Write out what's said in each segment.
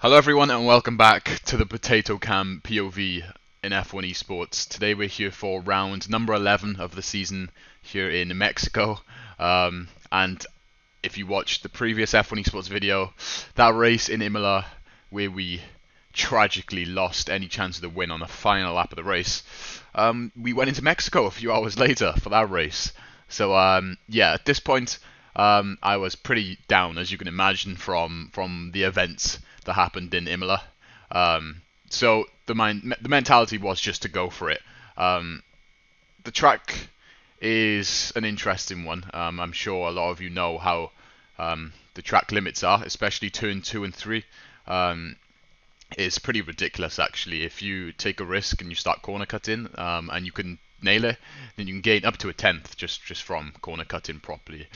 Hello everyone and welcome back to the Potato Cam POV in F1 Esports. Today we're here for round number 11 of the season here in Mexico. And if you watched the previous F1 Esports video, that race in Imola where we tragically lost any chance of the win on the final lap of the race, we went into Mexico a few hours later for that race. So yeah, at this point I was pretty down, as you can imagine, from the events that happened in Imola. So the mentality was just to go for it. The track is an interesting one. I'm sure a lot of you know how the track limits are, especially turn 2 and 3. It's pretty ridiculous actually. If you take a risk and you start corner cutting and you can nail it, then you can gain up to a tenth just from corner cutting properly.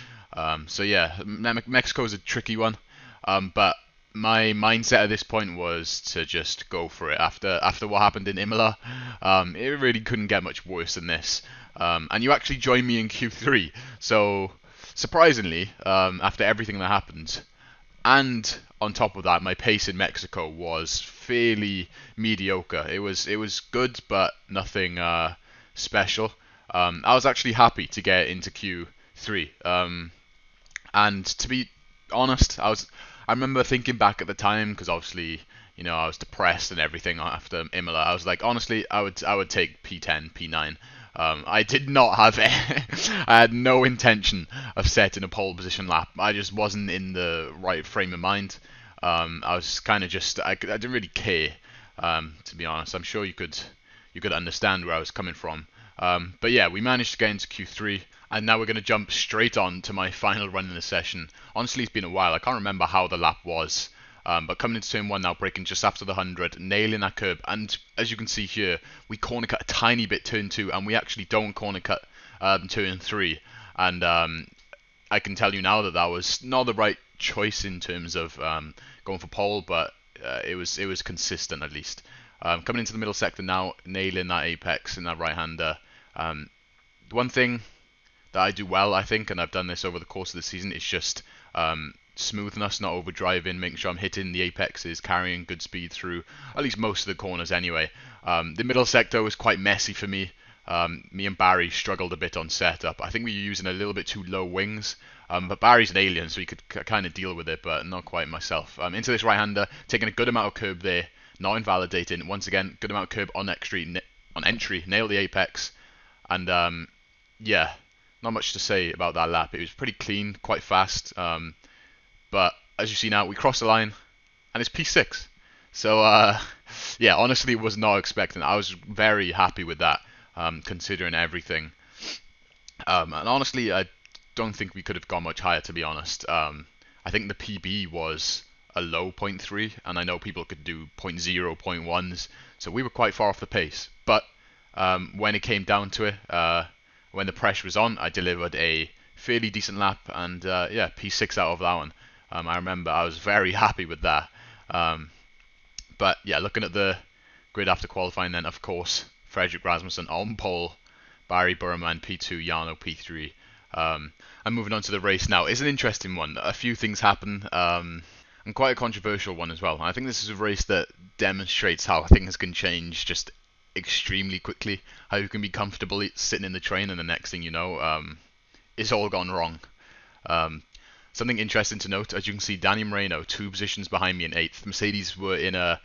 So yeah, Mexico is a tricky one, but my mindset at this point was to just go for it. After what happened in Imola, it really couldn't get much worse than this. And you actually joined me in Q3, so surprisingly, after everything that happened, and on top of that, my pace in Mexico was fairly mediocre. It was good, but nothing special. I was actually happy to get into Q3. And to be honest, I remember thinking back at the time, because obviously, I was depressed and everything after Imola. I was like, honestly, I would take P10, P9. I did not have I had no intention of setting a pole position lap. I just wasn't in the right frame of mind. I was kind of just I didn't really care, to be honest. I'm sure you could understand where I was coming from. But yeah, we managed to get into Q3, and now we're going to jump straight on to my final run in the session. Honestly, it's been a while. I can't remember how the lap was. But coming into turn 1 now, braking just after the 100, nailing that curb, and as you can see here, we corner cut a tiny bit turn 2, and we actually don't corner cut turn 3. And I can tell you now that that was not the right choice in terms of going for pole, but it was consistent at least. Coming into the middle sector now, nailing that apex and that right-hander. One thing that I do well, I think, and I've done this over the course of the season, is just smoothness, not overdriving, making sure I'm hitting the apexes, carrying good speed through at least most of the corners anyway. The middle sector was quite messy for me. Me and Barry struggled a bit on setup. I think we were using a little bit too low wings, but Barry's an alien, so he could kind of deal with it, but not quite myself. Into this right-hander, taking a good amount of curb there, not invalidating. Once again, good amount of curb on entry, nail the apex, and yeah, not much to say about that lap. It was pretty clean, quite fast, but as you see now, we crossed the line, and it's P6. So yeah, honestly, was not expecting. I was very happy with that, considering everything. And honestly, I don't think we could have gone much higher, to be honest. I think the PB was a low 0.3, and I know people could do 0.0, 0.1s, so we were quite far off the pace. But when it came down to it, when the pressure was on, I delivered a fairly decent lap, and yeah, P6 out of that one. I remember I was very happy with that. But yeah, looking at the grid after qualifying, then of course Frederick Rasmussen on pole, Barry Burman P2, Jarno P3. I'm moving on to the race now. It's an interesting one. A few things happen, and quite a controversial one as well. I think this is a race that demonstrates how things can change just extremely quickly. How you can be comfortable sitting in the train, and the next thing you know, it's all gone wrong. Something interesting to note, as you can see, Danny Moreno 2 positions behind me in 8th. Mercedes were in a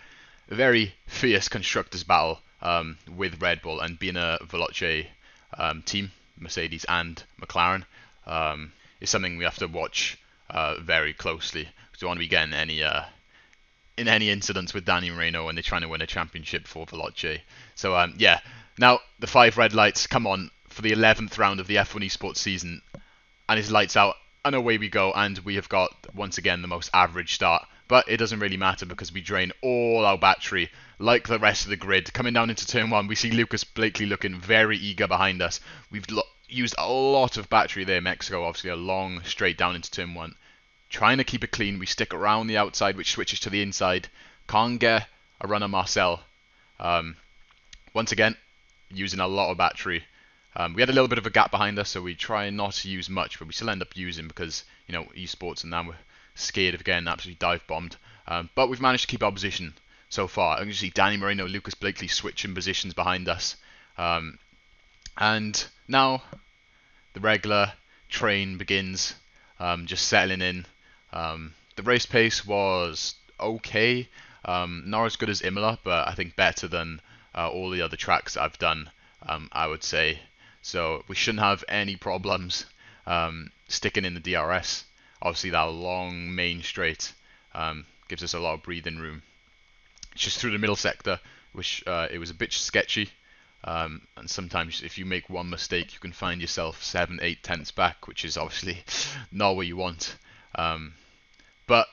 very fierce constructors battle with Red Bull, and being a Veloce team, Mercedes and McLaren, is something we have to watch very closely. We don't want to be getting in any incidents with Danny Moreno when they're trying to win a championship for Veloce. So yeah, now the 5 red lights come on for the 11th round of the F1 Esports season, and it's lights out, and away we go, and we have got, once again, the most average start. But it doesn't really matter because we drain all our battery like the rest of the grid. Coming down into turn 1, we see Lucas Blakely looking very eager behind us. We've used a lot of battery there. Mexico, obviously, a long straight down into turn 1. Trying to keep it clean. We stick around the outside, which switches to the inside. Can't get a run on Marcel. Once again, using a lot of battery. We had a little bit of a gap behind us, so we try not to use much, but we still end up using because, Esports, and now we're scared of getting absolutely dive bombed. But we've managed to keep our position so far. And you see Danny Moreno, Lucas Blakely switching positions behind us. And now the regular train begins, just settling in. The race pace was okay, not as good as Imola, but I think better than all the other tracks I've done, I would say. So we shouldn't have any problems sticking in the DRS. Obviously that long main straight gives us a lot of breathing room. It's just through the middle sector, which it was a bit sketchy. And sometimes if you make one mistake, you can find yourself 7-8 tenths back, which is obviously not what you want. But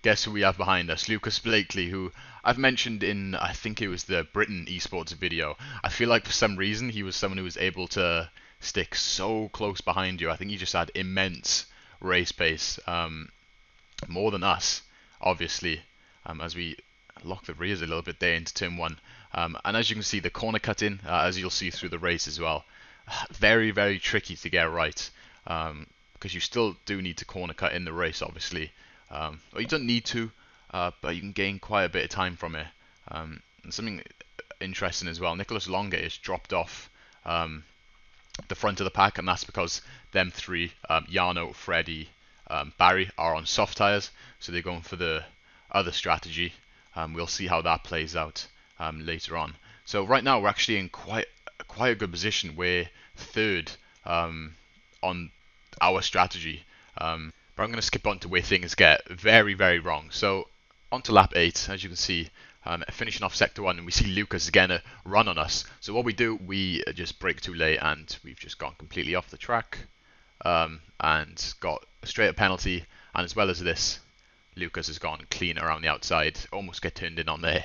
guess who we have behind us? Lucas Blakely, who I've mentioned in, I think it was the Britain Esports video. I feel like for some reason he was someone who was able to stick so close behind you. I think he just had immense race pace, more than us, obviously, as we lock the rears a little bit there into turn 1. And as you can see, the corner cut in, as you'll see through the race as well, very, very tricky to get right, because you still do need to corner cut in the race, obviously. Well, you don't need to, but you can gain quite a bit of time from it. And something interesting as well, Nicholas Longa is dropped off the front of the pack, and that's because them three, Jarno, Freddie, Barry, are on soft tyres, so they're going for the other strategy. We'll see how that plays out later on. So right now we're actually in quite a good position. We're third on our strategy. But I'm going to skip on to where things get very, very wrong. So on to lap 8, as you can see, finishing off sector 1, and we see Lucas again run on us. So what we do, we just brake too late, and we've just gone completely off the track, and got a straight up penalty. And as well as this, Lucas has gone clean around the outside, almost get turned in on there.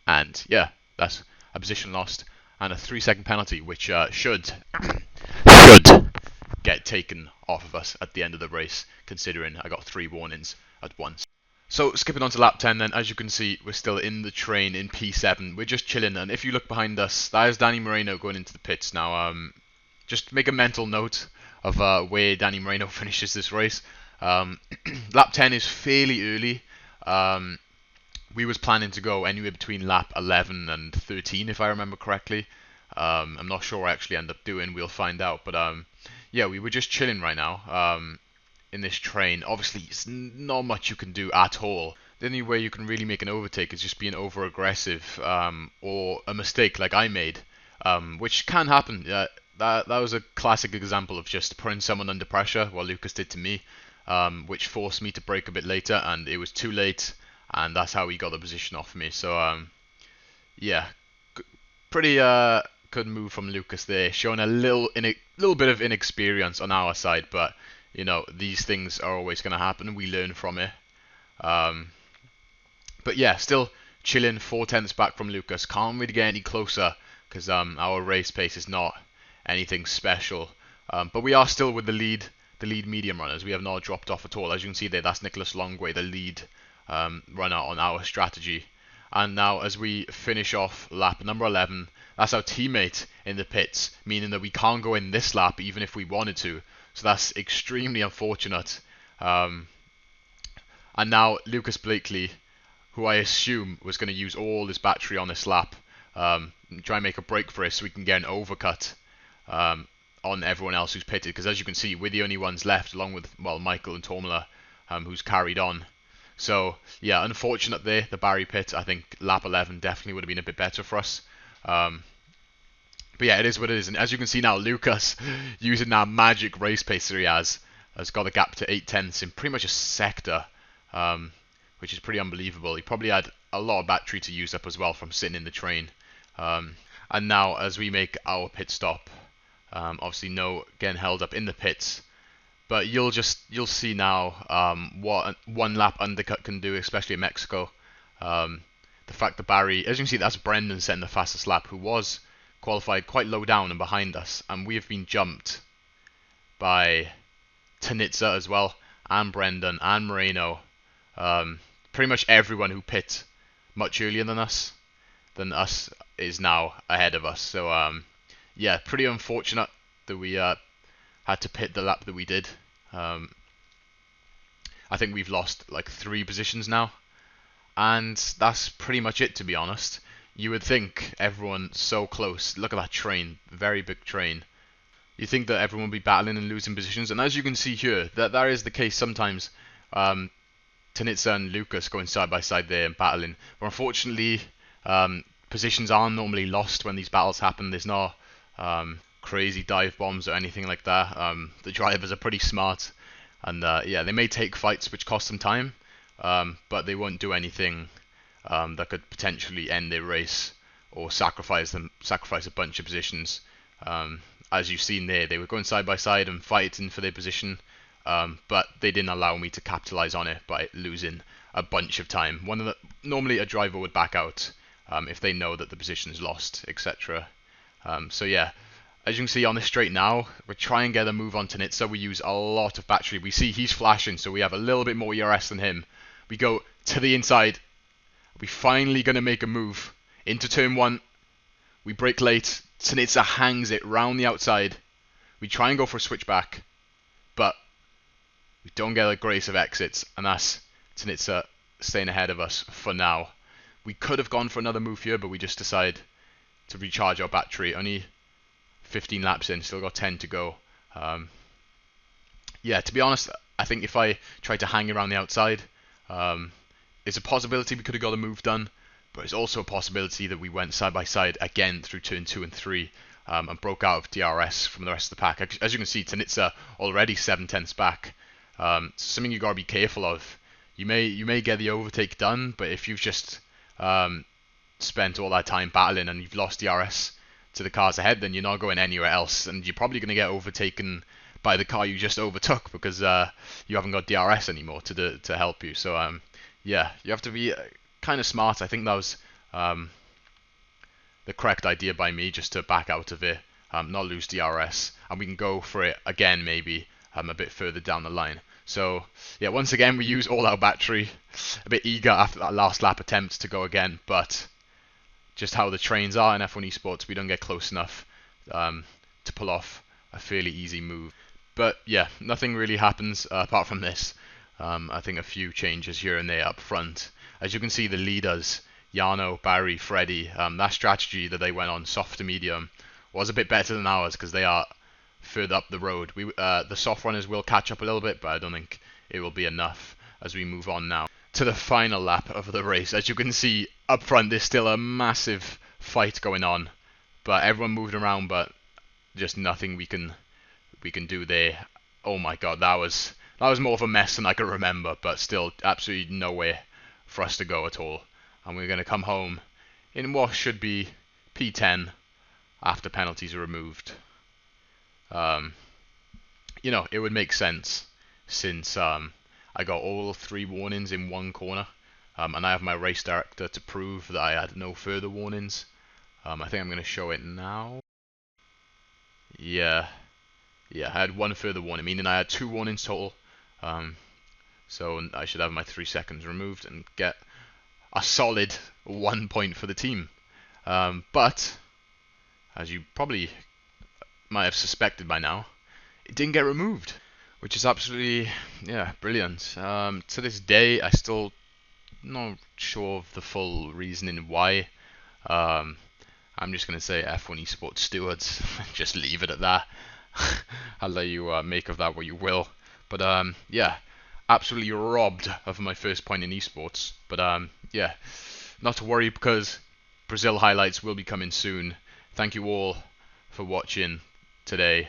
And yeah, that's a position lost and a 3-second penalty, which should get taken off of us at the end of the race, considering I got 3 warnings at once. So skipping on to lap 10 then, as you can see, we're still in the train in P7. We're just chilling, and if you look behind us, that is Danny Moreno going into the pits. Now, just make a mental note of where Danny Moreno finishes this race. Lap 10 is fairly early. We was planning to go anywhere between lap 11 and 13, if I remember correctly. I'm not sure what I actually end up doing. We'll find out. But yeah, we were just chilling right now in this train. Obviously, it's not much you can do at all. The only way you can really make an overtake is just being over aggressive, or a mistake like I made, which can happen. That was a classic example of just putting someone under pressure, what Lucas did to me, which forced me to brake a bit later, and it was too late, and that's how he got the position off me. So yeah, pretty good move from Lucas there, showing a little bit of inexperience on our side, but you know, these things are always going to happen. We learn from it. But yeah, still chilling, 4 tenths back from Lucas. Can't really get any closer because our race pace is not anything special. But we are still with the lead medium runners. We have not dropped off at all. As you can see there, that's Nicholas Longway, the lead runner on our strategy. And now as we finish off lap number 11, that's our teammate in the pits, meaning that we can't go in this lap even if we wanted to. So that's extremely unfortunate. And now Lucas Blakely, who I assume was going to use all his battery on this lap, try and make a break for us so we can get an overcut on everyone else who's pitted. Because as you can see, we're the only ones left, along with, well, Michael and Tormala, who's carried on. So yeah, unfortunate there, the Barry pit. I think lap 11 definitely would have been a bit better for us. But yeah, it is what it is. And as you can see now, Lucas, using that magic race pace that he has got a gap to 8 tenths in pretty much a sector, which is pretty unbelievable. He probably had a lot of battery to use up as well from sitting in the train. And now as we make our pit stop, obviously no getting held up in the pits, but you'll see now what one lap undercut can do, especially in Mexico. The fact that Barry, as you can see, that's Brendan setting the fastest lap, who was qualified quite low down and behind us, and we have been jumped by Tanitza as well, and Brendan, and Moreno. Pretty much everyone who pit much earlier than us is now ahead of us. So yeah, pretty unfortunate that we had to pit the lap that we did. I think we've lost like 3 positions now, and that's pretty much it, to be honest. You would think everyone so close. Look at that train, very big train. You think that everyone will be battling and losing positions, and as you can see here, that is the case sometimes. Tanitsa and Lucas going side by side there and battling. But unfortunately, positions aren't normally lost when these battles happen. There's no crazy dive bombs or anything like that. The drivers are pretty smart, and yeah, they may take fights which cost them time, but they won't do anything that could potentially end their race or sacrifice a bunch of positions. As you've seen there, they were going side by side and fighting for their position. But they didn't allow me to capitalize on it by losing a bunch of time. Normally a driver would back out if they know that the position is lost, etc. So yeah, as you can see on this straight now, we're trying to get a move on Tanitsa. We use a lot of battery. We see he's flashing, so we have a little bit more ERS than him. We go to the inside. We're finally going to make a move into turn 1. We brake late. Tanitsa hangs it round the outside. We try and go for a switchback, but we don't get a grace of exits, and that's Tanitsa staying ahead of us for now. We could have gone for another move here, but we just decide to recharge our battery. Only 15 laps in, still got 10 to go. Yeah, to be honest, I think if I tried to hang around the outside, it's a possibility we could have got a move done, but it's also a possibility that we went side by side again through turn 2 and 3 and broke out of DRS from the rest of the pack. As you can see, Tanitsa already 7/10ths back. Something you gotta be careful of. You may get the overtake done, but if you've just spent all that time battling and you've lost DRS to the cars ahead, then you're not going anywhere else, and you're probably gonna get overtaken by the car you just overtook because you haven't got DRS anymore to help you. So yeah, you have to be kind of smart. I think that was the correct idea by me, just to back out of it, not lose DRS, and we can go for it again maybe a bit further down the line. So yeah, once again we use all our battery, a bit eager after that last lap attempt to go again, but just how the trains are in F1 Esports, we don't get close enough to pull off a fairly easy move. But yeah, nothing really happens apart from this. I think a few changes here and there up front. As you can see, the leaders, Yano, Barry, Freddy, that strategy that they went on, soft to medium, was a bit better than ours because they are further up the road. The soft runners will catch up a little bit, but I don't think it will be enough as we move on now to the final lap of the race. As you can see up front, there's still a massive fight going on, but everyone moved around, but just nothing we can do there. Oh my god, that was more of a mess than I could remember, but still absolutely nowhere for us to go at all. And we're going to come home in what should be P10 after penalties are removed. You know, it would make sense since I got all 3 warnings in one corner, and I have my race director to prove that I had no further warnings. I think I'm going to show it now. Yeah, I had 1 further warning, meaning I had 2 warnings total. So I should have my 3 seconds removed and get a solid 1 point for the team. But as you probably might have suspected by now, it didn't get removed, which is absolutely, yeah, brilliant. To this day, I still not sure of the full reasoning why. I'm just going to say F1 Esports stewards, just leave it at that. I'll let you make of that what you will. But yeah, absolutely robbed of my first point in esports. But yeah, not to worry because Brazil highlights will be coming soon. Thank you all for watching today.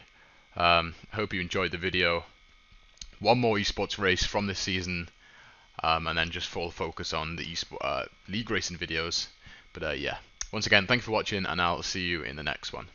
Hope you enjoyed the video. One more esports race from this season, and then just full focus on the league racing videos. But yeah, once again, thank you for watching, and I'll see you in the next one.